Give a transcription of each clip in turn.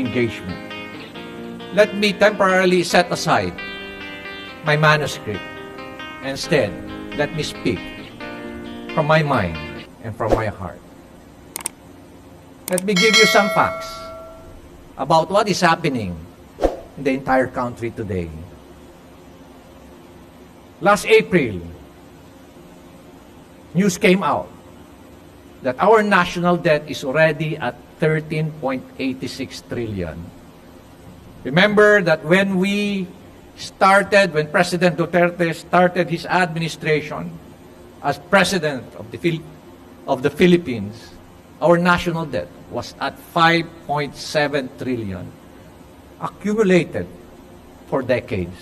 engagement. Let me temporarily set aside my manuscript. Instead, let me speak from my mind and from my heart. Let me give you some facts about what is happening in the entire country today. Last April, news came out that our national debt is already at 13.86 trillion. Remember that when President Duterte started his administration as President of the Philippines, our national debt was at 5.7 trillion, accumulated for decades.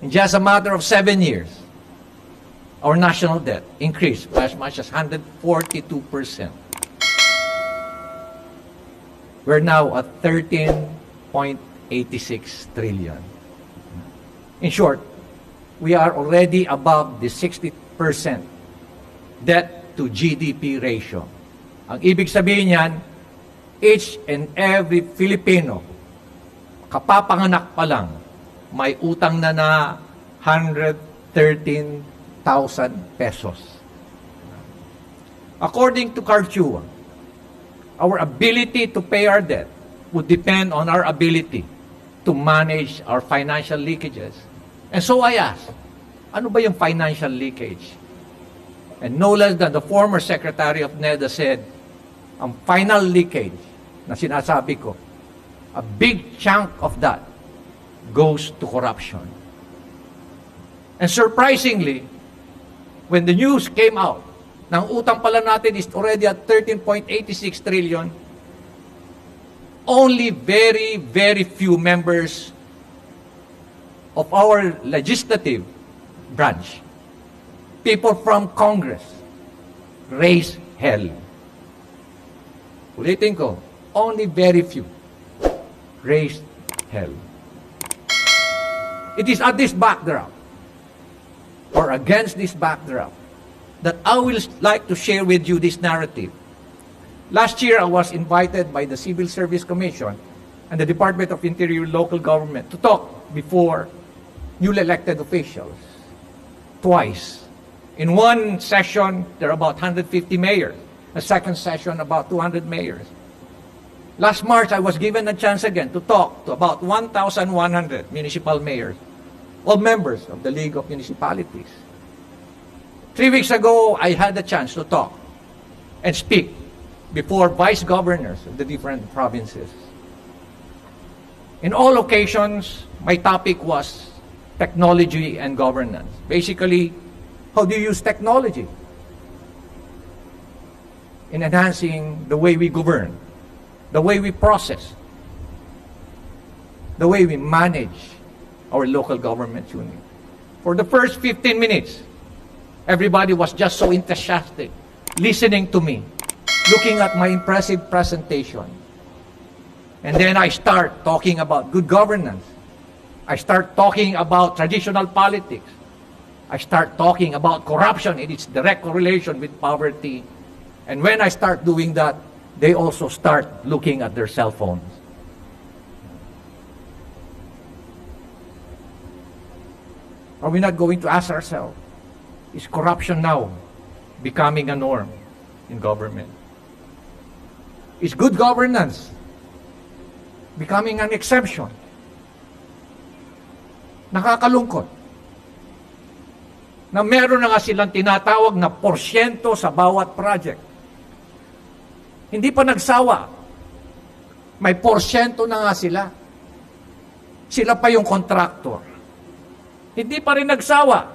In just a matter of 7 years, our national debt increased by as much as 142%. We're now at 13.86 trillion. In short, we are already above the 60% debt to GDP ratio. Ang ibig sabihin niyan, each and every Filipino, kapapanganak pa lang, may utang na 113,000 pesos. According to Cartua, our ability to pay our debt would depend on our ability to manage our financial leakages. And so I asked, ano ba yung financial leakage? And no less than the former Secretary of NEDA said, ang final leakage na sinasabi ko, a big chunk of that goes to corruption. And surprisingly, when the news came out, na ang utang pala natin is already at 13.86 trillion, only very, very few members of our legislative branch, people from Congress, raised hell. Ulitin ko, only very few raised hell. It is at this backdrop, or against this backdrop, that I will like to share with you this narrative. Last year, I was invited by the Civil Service Commission and the Department of Interior Local Government to talk before newly elected officials twice. In one session, there are about 150 mayors. A second session, about 200 mayors. Last March, I was given a chance again to talk to about 1,100 municipal mayors, all members of the League of Municipalities. 3 weeks ago, I had the chance to talk and speak before vice governors of the different provinces. In all occasions, my topic was technology and governance. Basically, how do you use technology in enhancing the way we govern, the way we process, the way we manage our local government unit. For the first 15 minutes, everybody was just so enthusiastic, listening to me, looking at my impressive presentation. And then I start talking about good governance. I start talking about traditional politics. I start talking about corruption and its direct correlation with poverty. And when I start doing that, they also start looking at their cell phones. Are we not going to ask ourselves, is corruption now becoming a norm in government? Is good governance becoming an exception? Nakakalungkot na meron na nga silang tinatawag na porsyento sa bawat project. Hindi pa nagsawa. May porsyento na nga sila. Sila pa yung contractor. Hindi pa rin nagsawa.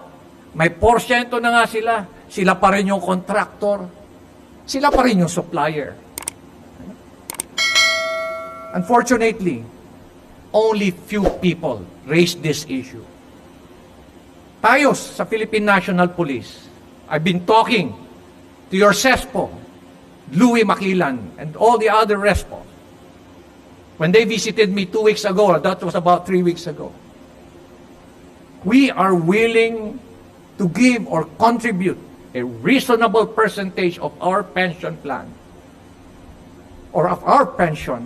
May porsyento na nga sila. Sila pa rin yung contractor. Sila pa rin yung supplier. Unfortunately, only few people raise this issue. Tayo sa Philippine National Police, I've been talking to your CESPO, Louie Makilan, and all the other RESPOs. When they visited me 2 weeks ago, that was about 3 weeks ago, we are willing to give or contribute a reasonable percentage of our pension plan or of our pension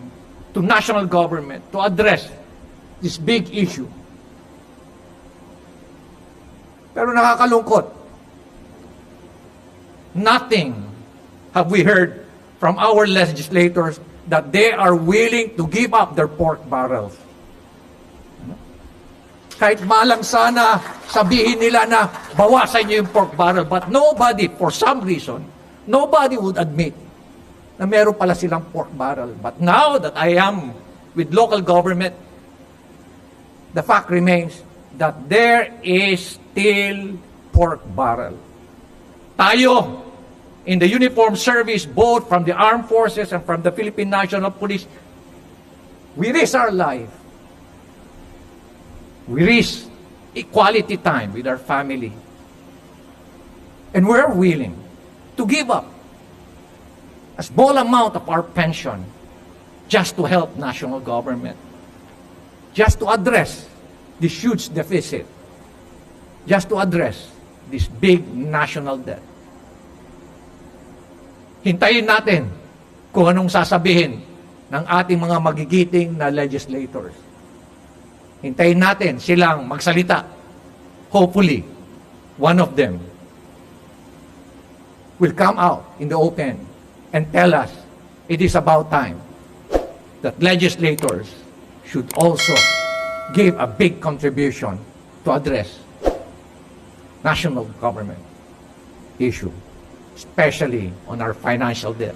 to national government to address this big issue. Pero nakakalungkot, nothing have we heard from our legislators that they are willing to give up their pork barrels. Kahit malang sana sabihin nila na bawasan niyo yung pork barrel, but nobody, for some reason, nobody would admit na meron pala silang pork barrel. But now that I am with local government, the fact remains that there is still pork barrel. Tayo, in the uniformed service, both from the armed forces and from the Philippine National Police, we risk our life. We risk equality time with our family. And we're willing to give up a small amount of our pension just to help national government, just to address this huge deficit, just to address this big national debt. Hintayin natin kung anong sasabihin ng ating mga magigiting na legislators. Hintayin natin silang magsalita. Hopefully, one of them will come out in the open and tell us it is about time that legislators should also give a big contribution to address national government issue, especially on our financial debt.